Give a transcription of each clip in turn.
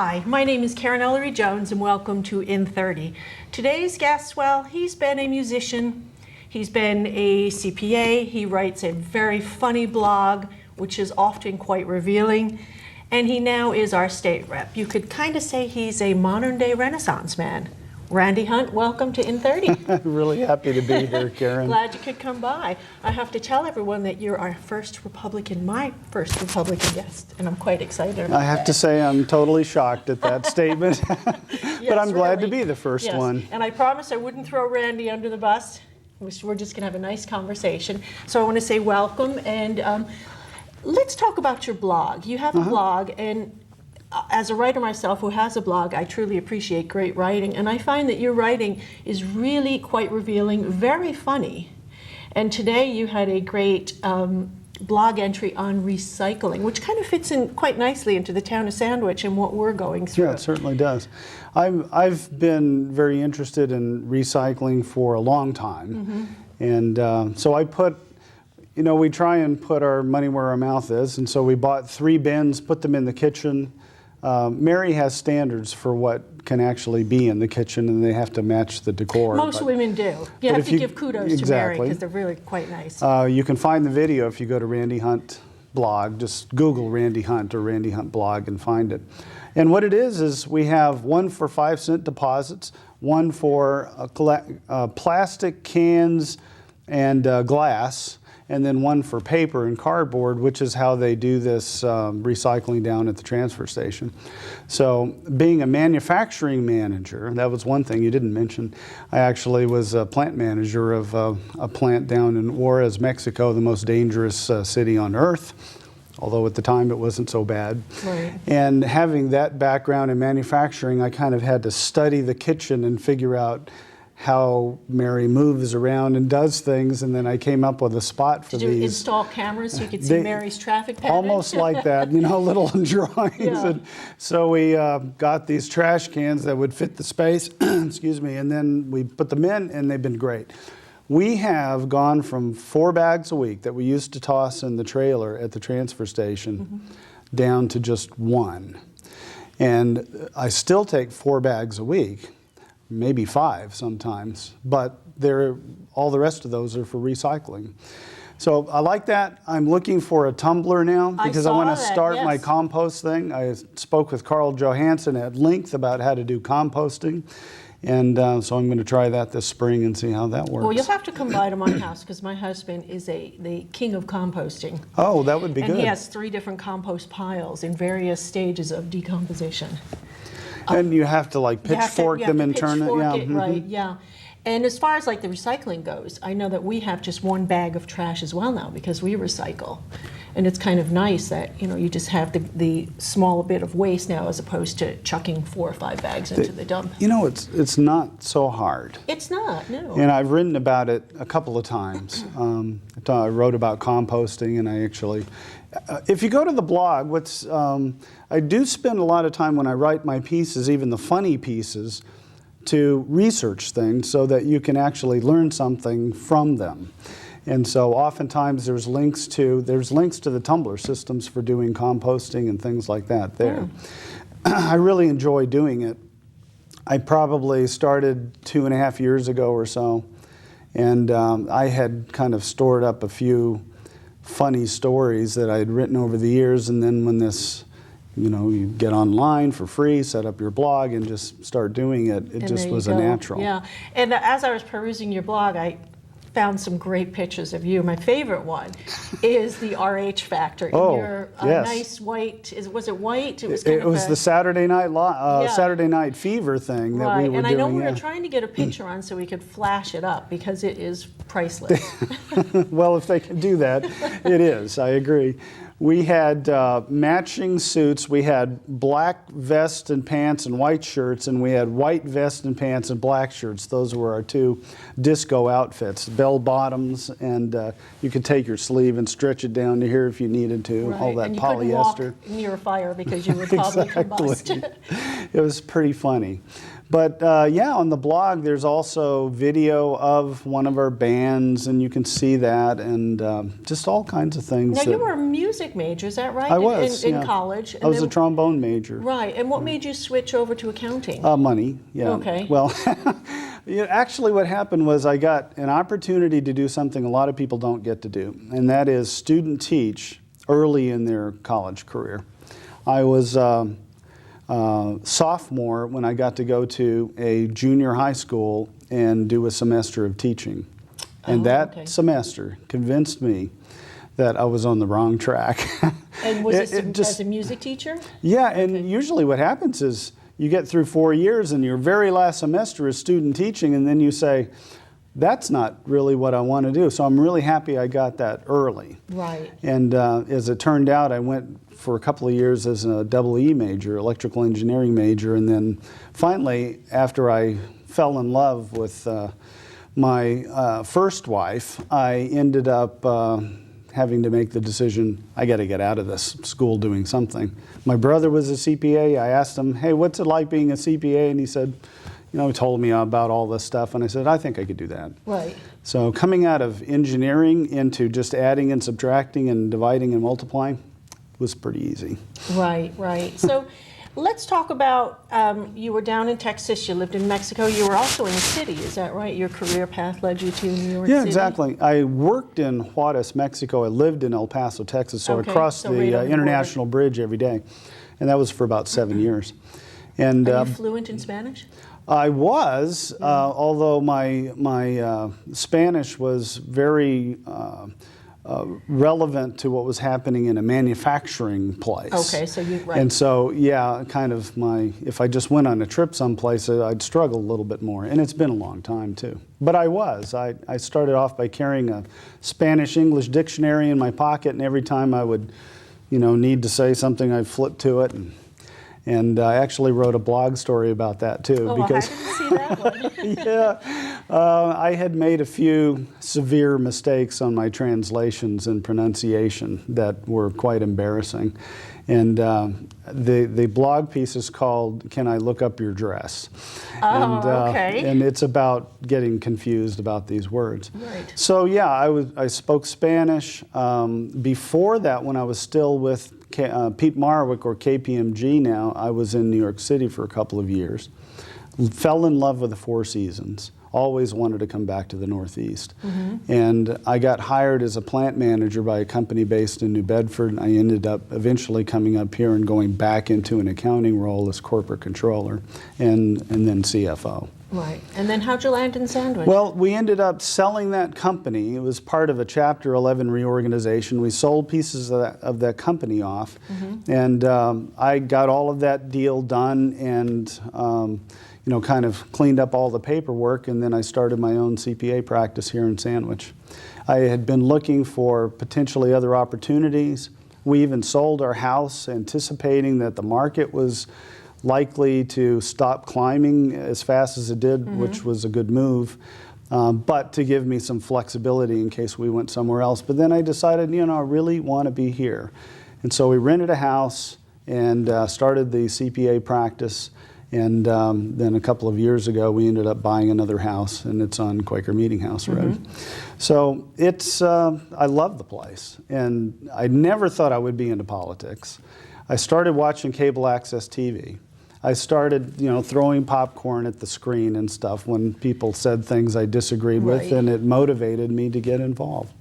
Hi, my name is Karen Ellery Jones and welcome to In 30. Today's guest, well, he's been a musician, he's been a CPA, he writes a very funny blog, which is often quite revealing, and he now is our state rep. You could kind of say he's a modern day Renaissance man. Randy Hunt, welcome to In 30. Really happy to be here, Karen. Glad you could come by. I have to tell everyone that you're our first Republican, my first Republican guest, and I'm quite excited about I have to say I'm totally shocked at that statement, but I'm glad to be the first one. And I promised I wouldn't throw Randy under the bus. We're just going to have a nice conversation. So I want to say welcome, and let's talk about your blog. You have a blog, and as a writer myself who has a blog, I truly appreciate great writing, and I find that your writing is really quite revealing, very funny. And today you had a great blog entry on recycling, which kind of fits in quite nicely into the town of Sandwich and what we're going through. Yeah, it certainly does. I've been very interested in recycling for a long time, and so I put, you know, we try and put our money where our mouth is, and so we bought 3 bins, put them in the kitchen. Mary has standards for what can actually be in the kitchen, and they have to match the decor. Most women do. You have to give kudos to Mary because they're really quite nice. You can find the video if you go to Randy Hunt blog. Just Google Randy Hunt or Randy Hunt blog and find it. And what it is we have one for 5-cent deposits, one for plastic cans and glass, and then one for paper and cardboard, which is how they do this recycling down at the transfer station. So being a manufacturing manager, that was one thing you didn't mention. I actually was a plant manager of a plant down in Juarez, Mexico, the most dangerous city on earth, although at the time it wasn't so bad. Right. And having that background in manufacturing, I kind of had to study the kitchen and figure out how Mary moves around and does things, and then I came up with a spot for these. Did you install cameras so you could see Mary's traffic pattern? Almost like that, you know, little drawings. Yeah. And so we got these trash cans that would fit the space, excuse me, and then we put them in, and they've been great. We have gone from 4 bags a week that we used to toss in the trailer at the transfer station down to just 1. And I still take 4 bags a week, maybe 5 sometimes, but all the rest of those are for recycling. So I like that. I'm looking for a tumbler now because I want to start my compost thing. I spoke with Carl Johansson at length about how to do composting, and so I'm going to try that this spring and see how that works. Well, you'll have to come by to my house because my husband is the king of composting. Oh, that would be good. And he has 3 different compost piles in various stages of decomposition. And you have to like pitchfork them and turn it. Yeah. Right, yeah. And as far as like the recycling goes, I know that we have just 1 bag of trash as well now because we recycle. And it's kind of nice that, you know, you just have the small bit of waste now as opposed to chucking 4 or 5 bags into the dump. You know, it's not so hard. It's not, no. And I've written about it a couple of times. I wrote about composting, and I actually, if you go to the blog, I do spend a lot of time when I write my pieces, even the funny pieces, to research things so that you can actually learn something from them. And so oftentimes there's links to the tumbler systems for doing composting and things like that there. I really enjoy doing it. I probably started 2.5 years ago or so, and I had kind of stored up a few funny stories that I had written over the years, and then when this, you know, you get online for free, set up your blog, and just start doing it, it just was a natural. Yeah, and as I was perusing your blog, I found some great pictures of you. My favorite one is the RH Factor. Oh, your yes. Nice white, was it white? It was the Saturday Night Fever thing that we were doing. And I know we were trying to get a picture on so we could flash it up because it is priceless. Well, if they can do that, it is. I agree. We had matching suits. We had black vests and pants and white shirts, and we had white vests and pants and black shirts. Those were our 2 disco outfits, bell bottoms, and you could take your sleeve and stretch it down to here if you needed to, right. all that and you polyester. Couldn't walk near a fire because you would probably combust. It was pretty funny. But yeah, on the blog, there's also video of one of our bands, and you can see that, and just all kinds of things. Now, you were a music major, is that right? I was, in yeah. college. I was a trombone major. Right, and what made you switch over to accounting? Money, yeah. Okay. Well, actually what happened was I got an opportunity to do something a lot of people don't get to do, and that is student teach early in their college career. I was sophomore when I got to go to a junior high school and do a semester of teaching. And that semester convinced me that I was on the wrong track. And was this as a music teacher? Yeah, and usually what happens is you get through 4 years and your very last semester is student teaching, and then you say, that's not really what I want to do. So I'm really happy I got that early. Right. And as it turned out, I went for a couple of years as a double E major, electrical engineering major, and then finally, after I fell in love with my first wife, I ended up having to make the decision, I got to get out of this school doing something. My brother was a CPA. I asked him, hey, what's it like being a CPA? And he said, he told me about all this stuff, and I said, I think I could do that. Right. So coming out of engineering into just adding and subtracting and dividing and multiplying was pretty easy. Right, right. So let's talk about, you were down in Texas, you lived in Mexico, you were also in the city, is that right? Your career path led you to New York City? Yeah, exactly. I worked in Juarez, Mexico. I lived in El Paso, Texas, so I crossed the international bridge every day. And that was for about 7 years. And, are you fluent in Spanish? I was, although my Spanish was very relevant to what was happening in a manufacturing place. Okay, so you, right. And so, yeah, kind of if I just went on a trip someplace, I'd struggle a little bit more. And it's been a long time, too. But I started off by carrying a Spanish-English dictionary in my pocket, and every time I would, need to say something, I'd flip to it. And I actually wrote a blog story about that, too. Oh, because I didn't see that one. Yeah. I had made a few severe mistakes on my translations and pronunciation that were quite embarrassing. And the blog piece is called, Can I Look Up Your Dress? Oh, okay. And it's about getting confused about these words. Right. So, yeah, I spoke Spanish. Before that, when I was still with Pete Marwick, or KPMG now, I was in New York City for a couple of years. Fell in love with the Four Seasons. Always wanted to come back to the Northeast. Mm-hmm. And I got hired as a plant manager by a company based in New Bedford, and I ended up eventually coming up here and going back into an accounting role as corporate controller and then CFO. Right. And then how'd you land in Sandwich? Well, we ended up selling that company. It was part of a Chapter 11 reorganization. We sold pieces of that company off. Mm-hmm. And I got all of that deal done and kind of cleaned up all the paperwork, and then I started my own CPA practice here in Sandwich. I had been looking for potentially other opportunities. We even sold our house anticipating that the market was likely to stop climbing as fast as it did, mm-hmm. which was a good move, but to give me some flexibility in case we went somewhere else. But then I decided, I really want to be here. And so we rented a house and started the CPA practice. And then a couple of years ago, we ended up buying another house, and it's on Quaker Meeting House Road. Mm-hmm. So it's, I love the place. And I never thought I would be into politics. I started watching cable access TV. I started, throwing popcorn at the screen and stuff when people said things I disagreed with, and it motivated me to get involved.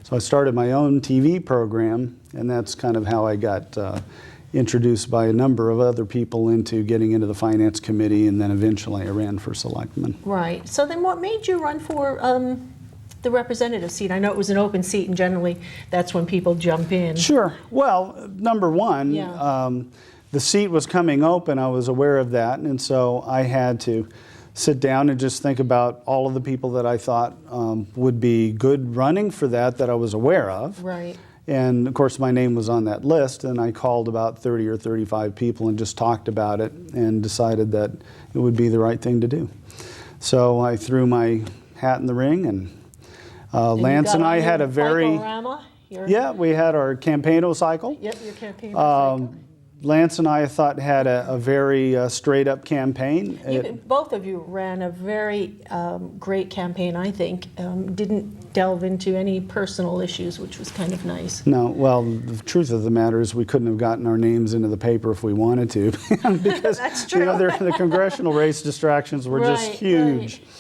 So I started my own TV program, and that's kind of how I got introduced by a number of other people into getting into the finance committee, and then eventually I ran for selectman. Right. So then what made you run for the representative seat? I know it was an open seat, and generally that's when people jump in. Sure. Well, number one, the seat was coming open. I was aware of that, and so I had to sit down and just think about all of the people that I thought would be good running for that I was aware of. Right. And of course my name was on that list, and I called about 30 or 35 people and just talked about it and decided that it would be the right thing to do. So I threw my hat in the ring, and Lance and I had a very... Cycle-rama? Yeah, we had our campaign cycle. Yep, your campaign cycle. Lance and I thought had a very straight up campaign. Both of you ran a very great campaign, I think. Didn't delve into any personal issues, which was kind of nice. No, well, the truth of the matter is we couldn't have gotten our names into the paper if we wanted to, because That's true. the congressional race distractions were just huge. Right.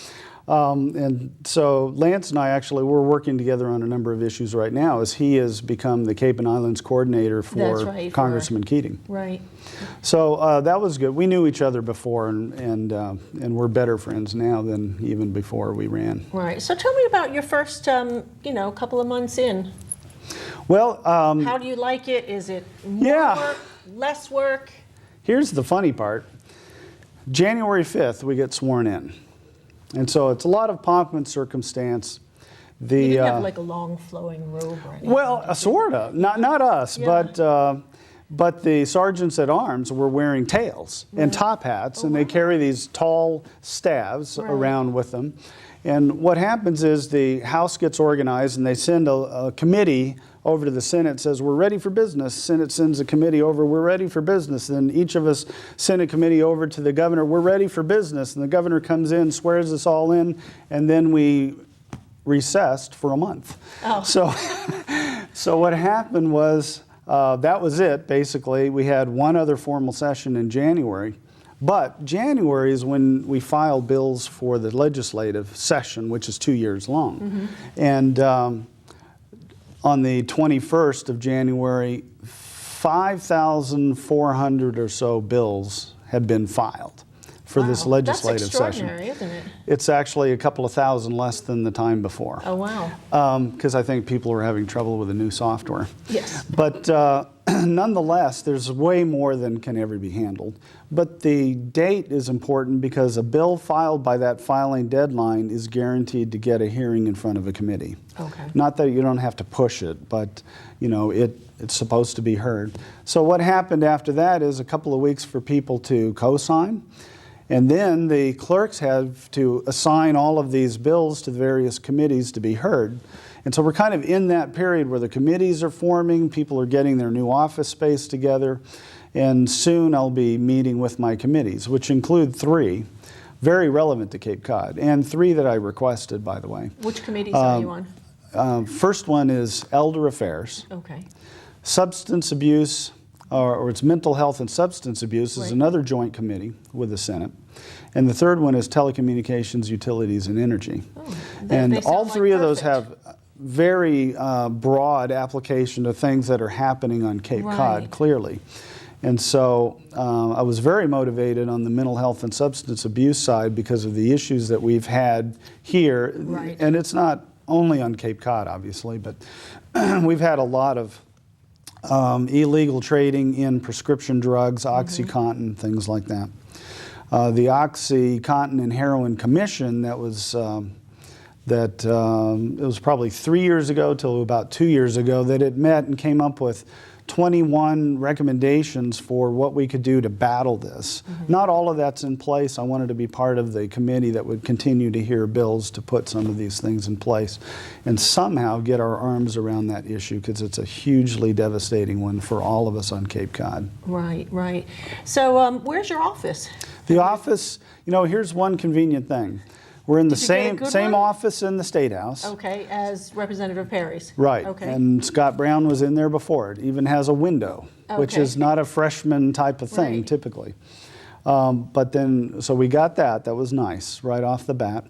And so Lance and I actually, we're working together on a number of issues right now, as he has become the Cape and Islands coordinator for Congressman Keating. Right. So that was good. We knew each other before, and we're better friends now than even before we ran. Right. So tell me about your first, couple of months in. Well, how do you like it? Is it more work, less work? Here's the funny part. January 5th, we get sworn in. And so it's a lot of pomp and circumstance. You didn't have like a long flowing robe or anything? Well, sort of. Not us, but the sergeants at arms were wearing tails and top hats, and they carry these tall staves around with them. And what happens is the House gets organized, and they send a committee over to the Senate, says, we're ready for business. Senate sends a committee over, we're ready for business. Then each of us send a committee over to the governor, we're ready for business. And the governor comes in, swears us all in, and then we recessed for a month. Oh. So what happened was, that was it, basically. We had one other formal session in January. But January is when we file bills for the legislative session, which is 2 years long. Mm-hmm. And on the 21st of January, 5,400 or so bills had been filed for this legislative session. That's extraordinary, isn't it? It's actually a couple of thousand less than the time before. Oh, wow. Because I think people were having trouble with the new software. Yes. But nonetheless, there's way more than can ever be handled. But the date is important because a bill filed by that filing deadline is guaranteed to get a hearing in front of a committee. Okay. Not that you don't have to push it, but it's supposed to be heard. So what happened after that is a couple of weeks for people to co-sign. And then the clerks have to assign all of these bills to the various committees to be heard. And so we're kind of in that period where the committees are forming, people are getting their new office space together, and soon I'll be meeting with my committees, which include 3, very relevant to Cape Cod, and 3 that I requested, by the way. Which committees are you on? First one is Elder Affairs. Okay. Substance abuse, or it's mental health and substance abuse, is another joint committee with the Senate. And the third one is telecommunications, utilities, and energy. Oh, and all 3 of those have very broad application to things that are happening on Cape Cod, clearly. And so I was very motivated on the mental health and substance abuse side because of the issues that we've had here. Right. And it's not only on Cape Cod, obviously, but we've had a lot of illegal trading in prescription drugs, OxyContin, things like that. The OxyContin and Heroin Commission, that was it was probably 3 years ago till about 2 years ago that it met and came up with 21 recommendations for what we could do to battle this. Mm-hmm. Not all of that's in place. I wanted to be part of the committee that would continue to hear bills to put some of these things in place and somehow get our arms around that issue, because it's a hugely devastating one for all of us on Cape Cod. Right, right. So where's your office? The office, here's one convenient thing. We're in the same office in the State House. Okay, as Representative Perry's. Right. Okay. And Scott Brown was in there before. It even has a window, which is not a freshman type of thing typically. But then, so we got that. That was nice right off the bat.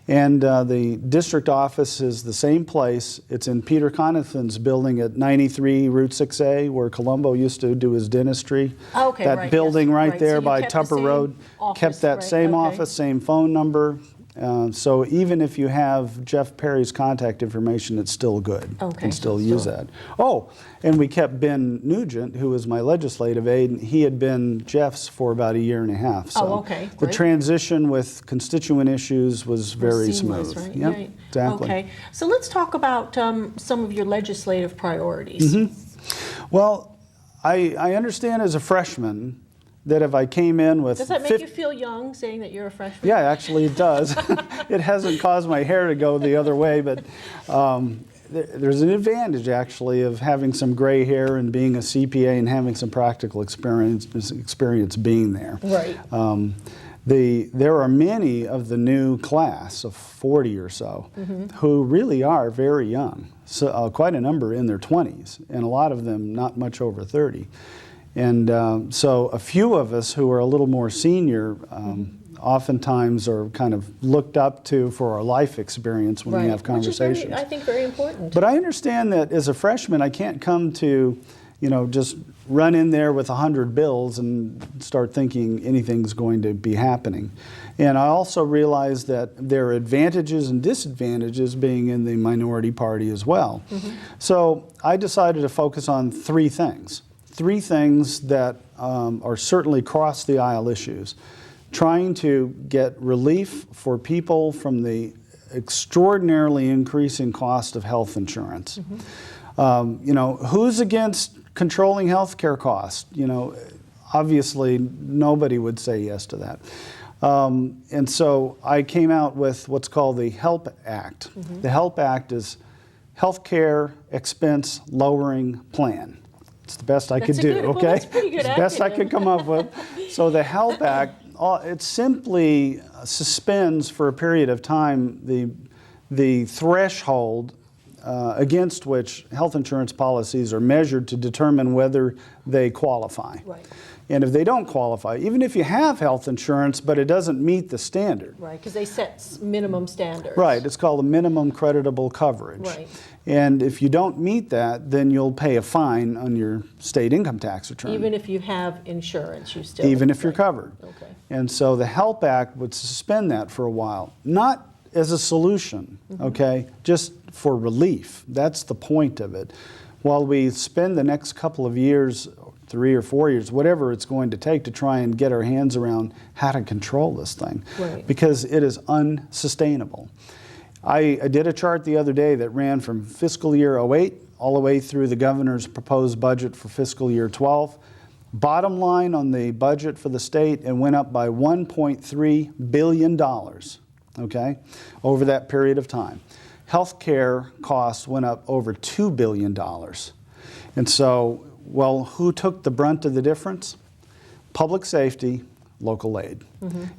And the district office is the same place. It's in Peter Conathan's building at 93 Route 6A, where Colombo used to do his dentistry. Okay, that building right there so by Tupper Road. Kept that same office, same phone number. So even if you have Jeff Perry's contact information, it's still good. You can still use that. Oh, and we kept Ben Nugent, who was my legislative aide, and he had been Jeff's for about 1.5 years. So the transition with constituent issues was very smooth. Right? Yep, Right. exactly. Okay, so let's talk about some of your legislative priorities. Mm-hmm. Well, I understand as a freshman that if I came in with... Does that make you feel young, saying that you're a freshman? Yeah, actually it does. It hasn't caused my hair to go the other way, but there's an advantage actually of having some gray hair and being a CPA and having some practical experience being there. Right. There are many of the new class of 40 or so who really are very young. So quite a number in their 20s, and a lot of them not much over 30. And so a few of us who are a little more senior oftentimes are kind of looked up to for our life experience when we have conversations. Which is I think very important. But I understand that as a freshman, I can't come to, just run in there with 100 bills and start thinking anything's going to be happening. And I also realize that there are advantages and disadvantages being in the minority party as well. So I decided to focus on three things. Three things that are certainly cross-the-aisle issues. Trying to get relief for people from the extraordinarily increasing cost of health insurance. Who's against controlling health care costs? Obviously nobody would say yes to that. And so I came out with what's called the HELP Act. The HELP Act is Health Care Expense Lowering Plan. It's the best I could do, okay? That's pretty good. It's the best I could come up with. So the HELP Act, it simply suspends for a period of time the threshold against which health insurance policies are measured to determine whether they qualify. Right. And if they don't qualify, even if you have health insurance but it doesn't meet the standard. Right, because they set minimum standards. Right, it's called a minimum creditable coverage. Right. And if you don't meet that, then you'll pay a fine on your state income tax return. Even if you have insurance, you still... Even if you're covered. Okay. And so the HELP Act would suspend that for a while. Not as a solution, okay, just for relief. That's the point of it. While we spend the next couple of years, 3 or 4 years, whatever it's going to take to try and get our hands around how to control this thing. Right. Because it is unsustainable. I did a chart the other day that ran from fiscal year 08 all the way through the governor's proposed budget for fiscal year 12. Bottom line on the budget for the state, it went up by $1.3 billion, okay, over that period of time. Health care costs went up over $2 billion. And so, well, who took the brunt of the difference? Public safety, local aid.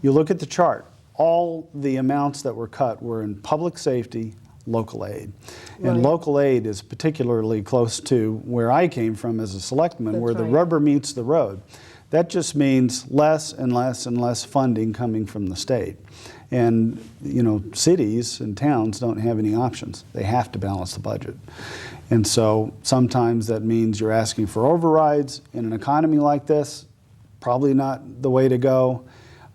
You look at the chart, all the amounts that were cut were in public safety, local aid. And Right. local aid is particularly close to where I came from as a selectman, That's where the right. rubber meets the road. That just means less and less and less funding coming from the state. And, cities and towns don't have any options. They have to balance the budget. And so sometimes that means you're asking for overrides. In an economy like this, probably not the way to go.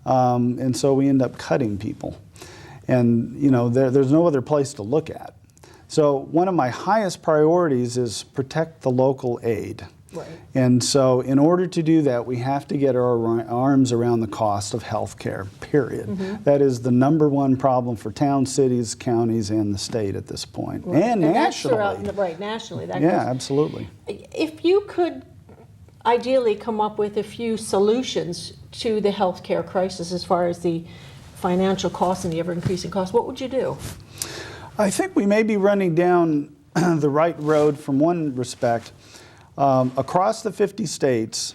And so we end up cutting people. And, there's no other place to look at. So one of my highest priorities is protect the local aid. Right. And so in order to do that, we have to get our arms around the cost of health care, period. That is the number one problem for towns, cities, counties, and the state at this point. Right. And that's nationally. right, nationally. That Yeah, goes- absolutely. If you could ideally come up with a few solutions to the healthcare crisis as far as the financial costs and the ever-increasing costs, what would you do? I think we may be running down the right road from one respect. Across the 50 states,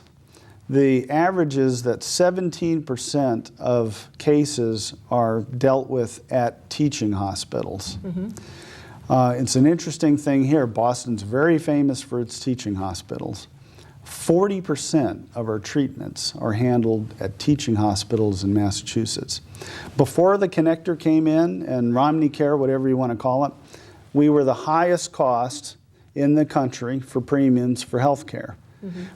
the average is that 17% of cases are dealt with at teaching hospitals. It's an interesting thing here. Boston's very famous for its teaching hospitals. 40% of our treatments are handled at teaching hospitals in Massachusetts. Before the connector came in, and Romney Care, whatever you want to call it, we were the highest cost in the country for premiums for health care.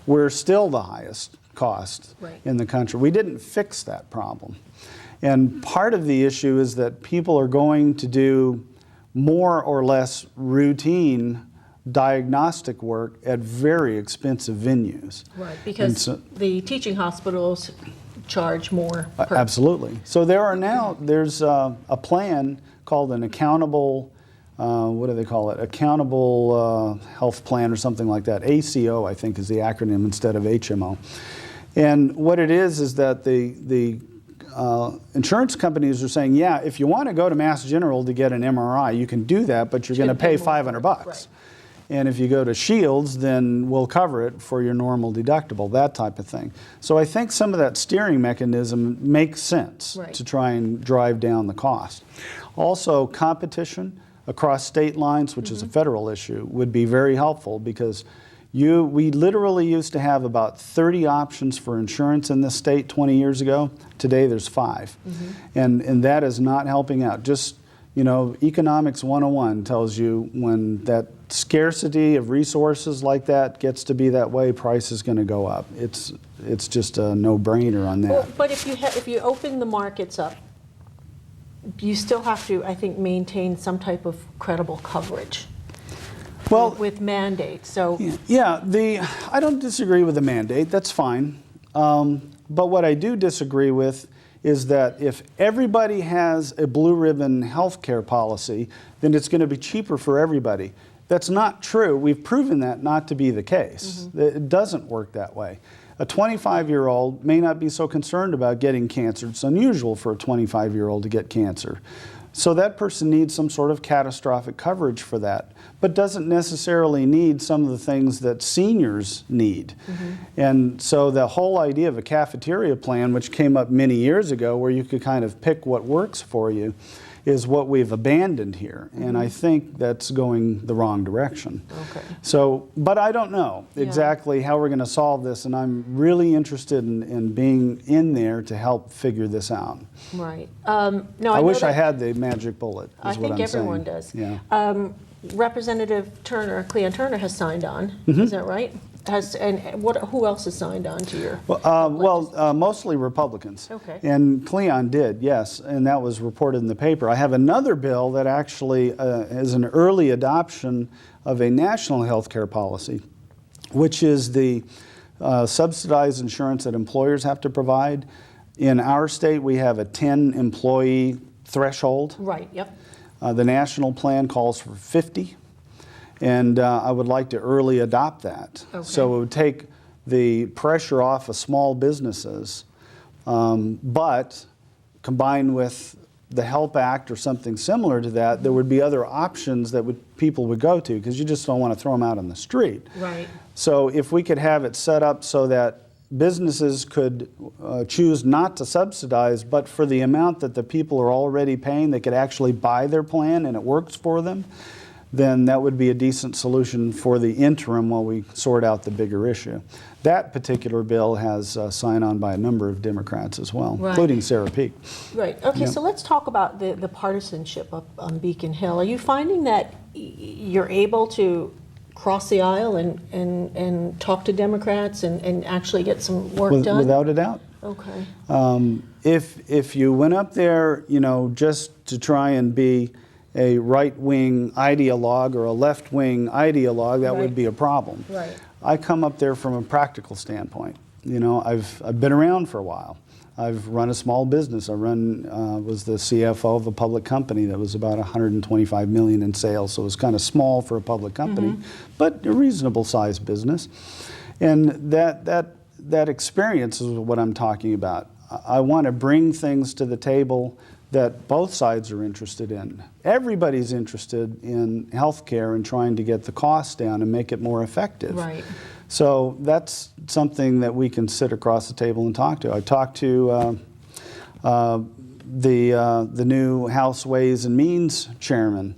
We're still the highest cost Right. in the country. We didn't fix that problem. And part of the issue is that people are going to do more or less routine diagnostic work at very expensive venues. Right, because so- the teaching hospitals charge more per... Absolutely. So there's a plan called an accountable, what do they call it? Accountable health plan or something like that. ACO, I think, is the acronym instead of HMO. And what it is that the insurance companies are saying, yeah, if you want to go to Mass General to get an MRI, you can do that, but you're going to pay $500 bucks. Right. And if you go to Shields, then we'll cover it for your normal deductible, that type of thing. So I think some of that steering mechanism makes sense to try and drive down the cost. Also, competition across state lines, which is a federal issue, would be very helpful because we literally used to have about 30 options for insurance in this state 20 years ago. Today there's 5. And that is not helping out. Just, you know, Economics 101 tells you when that scarcity of resources like that gets to be that way, price is going to go up. It's just a no-brainer on that. Well, but if you open the markets up, you still have to, I think, maintain some type of credible coverage. Well, with mandates. So yeah, I don't disagree with the mandate. That's fine. But what I do disagree with is that if everybody has a blue ribbon health care policy, then it's going to be cheaper for everybody. That's not true. We've proven that not to be the case. It doesn't work that way. A 25-year-old may not be so concerned about getting cancer. It's unusual for a 25-year-old to get cancer. So that person needs some sort of catastrophic coverage for that, but doesn't necessarily need some of the things that seniors need. And so the whole idea of a cafeteria plan, which came up many years ago, where you could kind of pick what works for you, is what we've abandoned here. And I think that's going the wrong direction. Okay. So, but I don't know exactly how we're going to solve this, and I'm really interested in being in there to help figure this out. Right. No, I wish I had the magic bullet, is I what think I'm everyone saying. does. Yeah. Representative Turner, Cleon Turner, has signed on. Is that right? Who else has signed on to your? Well, mostly Republicans. Okay. And Cleon did, yes, and that was reported in the paper. I have another bill that actually is an early adoption of a national health care policy, which is the subsidized insurance that employers have to provide. In our state, we have a 10-employee threshold. Right, yep. The national plan calls for 50. And I would like to early adopt that. Okay. So it would take the pressure off of small businesses, but combined with the HELP Act or something similar to that, there would be other options that people would go to, because you just don't want to throw them out on the street. Right. So if we could have it set up so that businesses could choose not to subsidize, but for the amount that the people are already paying, they could actually buy their plan and it works for them, then that would be a decent solution for the interim while we sort out the bigger issue. That particular bill has sign-on by a number of Democrats as well, including Sarah Peake. Right. Okay, so let's talk about the partisanship up on Beacon Hill. Are you finding that you're able to cross the aisle and talk to Democrats and actually get some work done? Without a doubt. Okay. If you went up there, you know, just to try and be a right-wing ideologue or a left-wing ideologue, that would be a problem. Right. I come up there from a practical standpoint. You know, I've been around for a while. I've run a small business. I was the CFO of a public company that was about $125 million in sales, so it was kind of small for a public company, but a reasonable sized business. And that experience is what I'm talking about. I want to bring things to the table that both sides are interested in. Everybody's interested in healthcare and trying to get the costs down and make it more effective. Right. So that's something that we can sit across the table and talk to. I talked to the new House Ways and Means chairman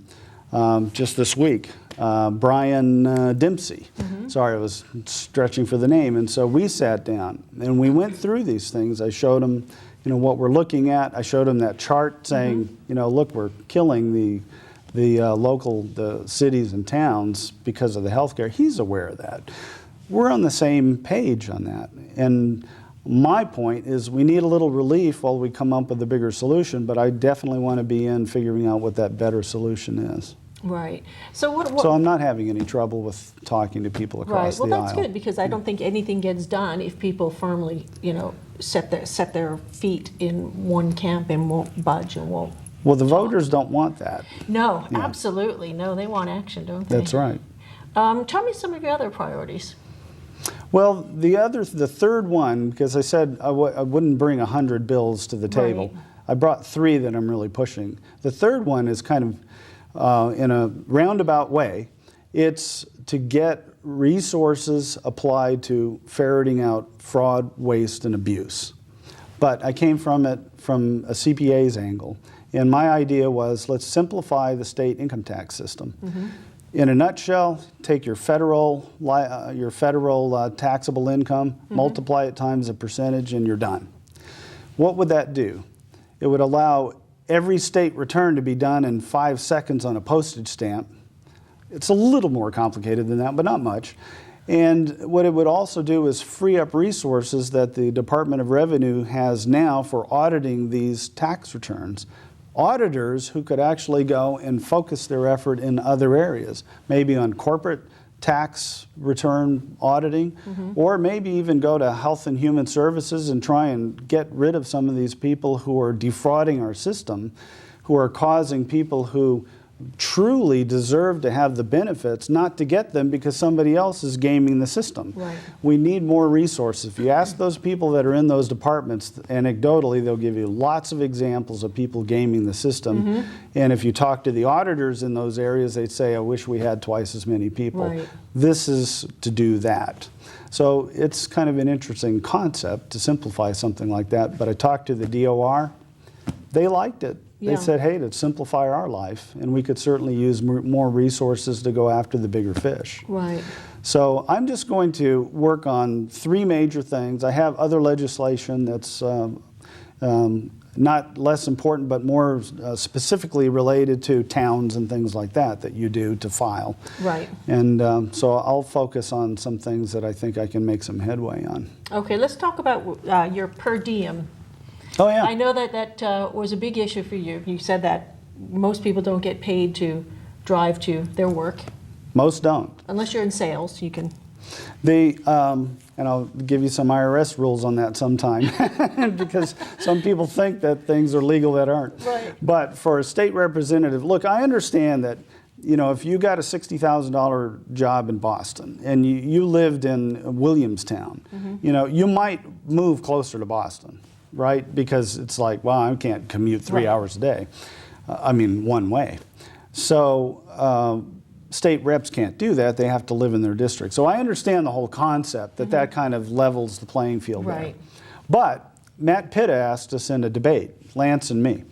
just this week, Brian Dempsey. Sorry, I was stretching for the name. And so we sat down and we went through these things. I showed him, you know, what we're looking at. I showed him that chart saying, you know, look, we're killing the cities and towns because of the healthcare. He's aware of that. We're on the same page on that. And my point is we need a little relief while we come up with a bigger solution, but I definitely want to be in figuring out what that better solution is. Right. So So I'm not having any trouble with talking to people across the aisle. Well, that's good, because I don't think anything gets done if people firmly, you know, set their feet in one camp and won't budge and won't. Well, the voters don't want that. No, absolutely. No, they want action, don't they? That's right. Tell me some of your other priorities. Well, the third one, because I said I wouldn't bring 100 bills to the table. Right. I brought 3 that I'm really pushing. The third one is kind of in a roundabout way. It's to get resources applied to ferreting out fraud, waste, and abuse. But I came from it from a CPA's angle. And my idea was, let's simplify the state income tax system. Mm-hmm. In a nutshell, take your federal taxable income, mm-hmm. multiply it times a percentage, and you're done. What would that do? It would allow every state return to be done in 5 seconds on a postage stamp. It's a little more complicated than that, but not much. And what it would also do is free up resources that the Department of Revenue has now for auditing these tax returns. Auditors who could actually go and focus their effort in other areas, maybe on corporate tax return auditing, mm-hmm. or maybe even go to Health and Human Services and try and get rid of some of these people who are defrauding our system, who are causing people who truly deserve to have the benefits, not to get them because somebody else is gaming the system. Right. We need more resources. If you ask those people that are in those departments, anecdotally, they'll give you lots of examples of people gaming the system. Mm-hmm. And if you talk to the auditors in those areas, they'd say, I wish we had twice as many people. Right. This is to do that. So it's kind of an interesting concept to simplify something like that. But I talked to the DOR. They liked it. They Yeah. said, hey, to simplify our life, and we could certainly use more resources to go after the bigger fish. Right. So I'm just going to work on 3 major things. I have other legislation that's not less important, but more specifically related to towns and things like that you do to file. Right. And so I'll focus on some things that I think I can make some headway on. Okay, let's talk about your per diem. Oh, yeah. I know that was a big issue for you. You said that most people don't get paid to drive to their work. Most don't. Unless you're in sales, you can. And I'll give you some IRS rules on that sometime, because some people think that things are legal that aren't. Right. But for a state representative, look, I understand that, you know, if you got a $60,000 job in Boston and you lived in Williamstown, mm-hmm. you know, you might move closer to Boston. Right? Because it's like, well, I can't commute 3 Right. hours a day. One way. So state reps can't do that. They have to live in their district. So I understand the whole concept that mm-hmm. that kind of levels the playing field right. there. But Matt Pitta asked us in a debate, Lance and me,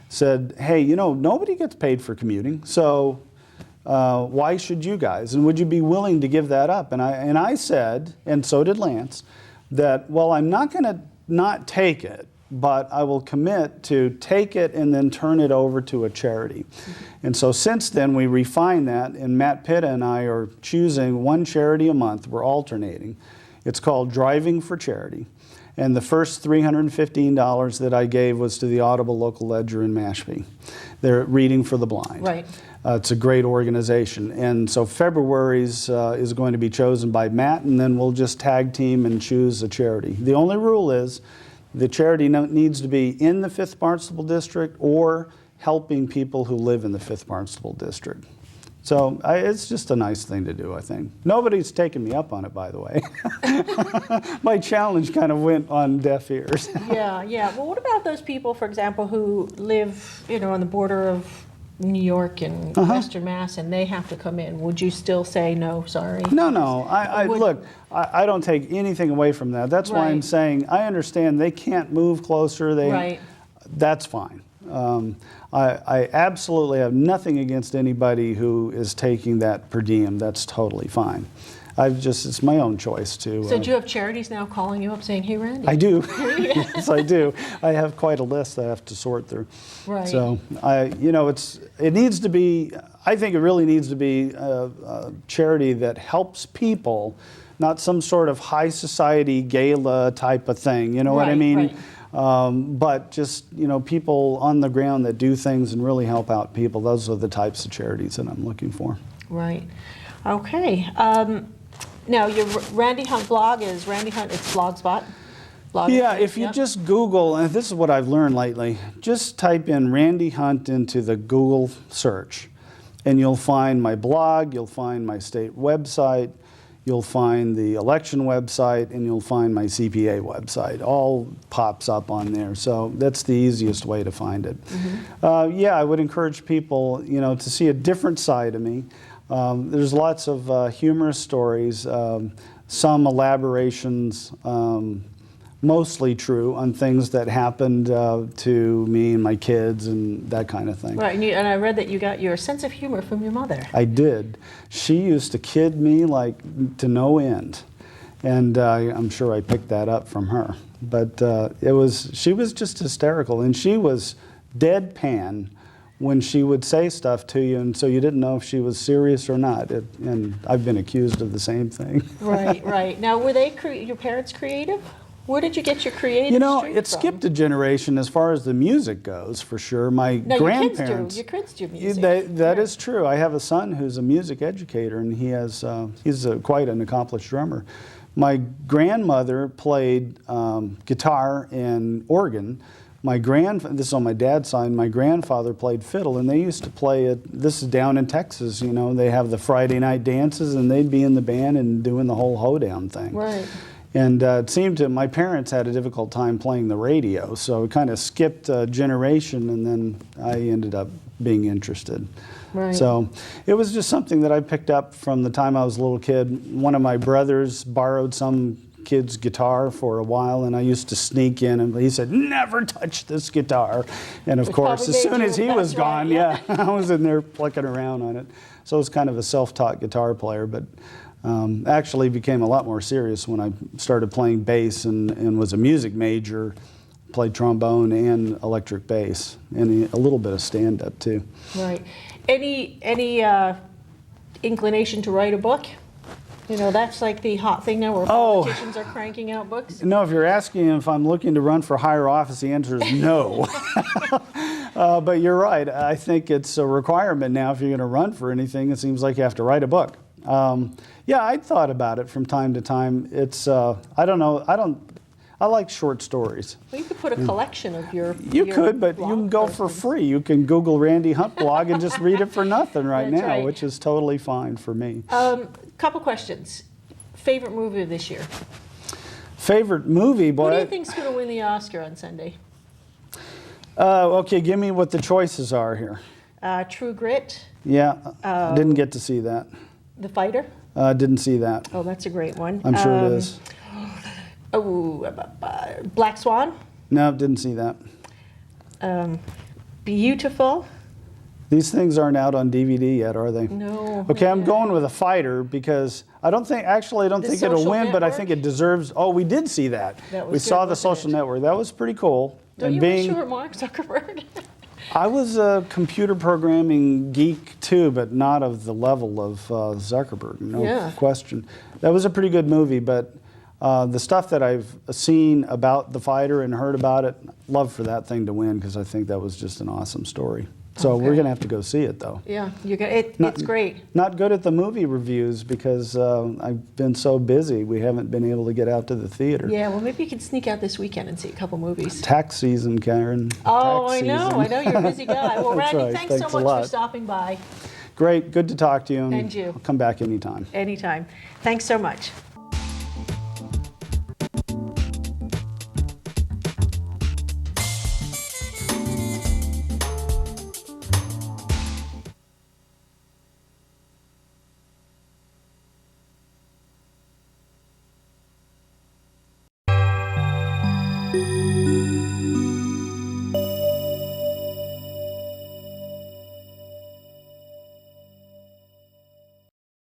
said, hey, you know, nobody gets paid for commuting, so why should you guys? And would you be willing to give that up? And I said, and so did Lance, that, well, I'm not going to not take it, but I will commit to take it and then turn it over to a charity. Mm-hmm. And so since then we refined that, and Matt Pitta and I are choosing one charity a month. We're alternating. It's called Driving for Charity. And the first $315 that I gave was to the Audible Local Ledger in Mashpee. They're Reading for the Blind. Right. It's a great organization. And so February's is going to be chosen by Matt, and then we'll just tag team and choose a charity. The only rule is the charity needs to be in the 5th Barnstable District or helping people who live in the 5th Barnstable District. So it's just a nice thing to do, I think. Nobody's taken me up on it, by the way. My challenge kind of went on deaf ears. Yeah. Well, what about those people, for example, who live, you know, on the border of New York and Western Mass, and they have to come in? Would you still say no, sorry? No. Look, I don't take anything away from that. That's why I'm saying I understand they can't move closer. Right. That's fine. I absolutely have nothing against anybody who is taking that per diem. That's totally fine. It's my own choice to. So do you have charities now calling you up saying, hey, Randy? I do. Yes, I do. I have quite a list I have to sort through. Right. So it needs to be, I think it really needs to be a charity that helps people, not some sort of high society gala type of thing. You know what I mean? Right. But just, you know, people on the ground that do things and really help out people. Those are the types of charities that I'm looking for. Right. Okay. Now, your Randy Hunt blog is Randy Hunt, it's Blogspot. Yeah, if you just Google, and this is what I've learned lately, just type in Randy Hunt into the Google search, and you'll find my blog, you'll find my state website, you'll find the election website, and you'll find my CPA website. All pops up on there, so that's the easiest way to find it. Yeah, I would encourage people, to see a different side of me. There's lots of humorous stories, some elaborations, mostly true, on things that happened to me and my kids and that kind of thing. Right, and I read that you got your sense of humor from your mother. I did. She used to kid me like to no end, and I'm sure I picked that up from her. But she was just hysterical, and she was deadpan when she would say stuff to you, and so you didn't know if she was serious or not. And I've been accused of the same thing. Right, right. Now, were your parents creative? Where did you get your creative streak it from? skipped a generation as far as the music goes, for sure. My grandparents. Your kids do music. That is true. I have a son who's a music educator, and he's quite an accomplished drummer. My grandmother played guitar and organ. This is on my dad's side. My grandfather played fiddle, and they used to play it. This is down in Texas. They have the Friday night dances, and they'd be in the band and doing the whole hoedown thing. Right. And it seemed my parents had a difficult time playing the radio, so it kind of skipped a generation, and then I ended up being interested. Right. So it was just something that I picked up from the time I was a little kid. One of my brothers borrowed some kid's guitar for a while, and I used to sneak in, and he said, "Never touch this guitar." And of course, as soon as he was gone, I was in there plucking around on it. So I was kind of a self-taught guitar player, but actually became a lot more serious when I started playing bass and was a music major, played trombone and electric bass, and a little bit of stand-up too. Right. Any inclination to write a book? That's like the hot thing now where politicians are cranking out books. No, if you're asking if I'm looking to run for higher office, the answer is no. But you're right. I think it's a requirement now if you're going to run for anything. It seems like you have to write a book. Yeah, I thought about it from time to time. It's I don't know. I like short stories. Well, you could put a collection of your. You could, but you can go for free. You can Google Randy Hunt blog and just read it for nothing That's now, right. which is totally fine for me. Couple questions. Favorite movie of this year? Favorite movie, boy. What do you think's going to win the Oscar on Sunday? Okay, give me what the choices are here. True Grit. Yeah, didn't get to see that. The Fighter. Didn't see that. Oh, that's a great one. I'm sure it is. Black Swan. No, didn't see that. Beautiful. These things aren't out on DVD yet, are they? No. Okay, I'm going with a Fighter because I don't think it'll win, but I think it deserves. Oh, we did see that. We saw The Social Network. That was pretty cool. Don't you wish you were Mark Zuckerberg? I was a computer programming geek too, but not of the level of Zuckerberg, no question. That was a pretty good movie, but the stuff that I've seen about The Fighter and heard about it, love for that thing to win because I think that was just an awesome story. So we're going to have to go see it, though. Yeah, it's great. Not good at the movie reviews because I've been so busy. We haven't been able to get out to the theater. Yeah, well, maybe you can sneak out this weekend and see a couple movies. Tax season, Karen. Oh, Tax season. I know. You're a busy guy. Well, That's Randy, right. thanks so much for stopping by. Great. Good to talk to you. And you. I'll come back anytime. Anytime. Thanks so much.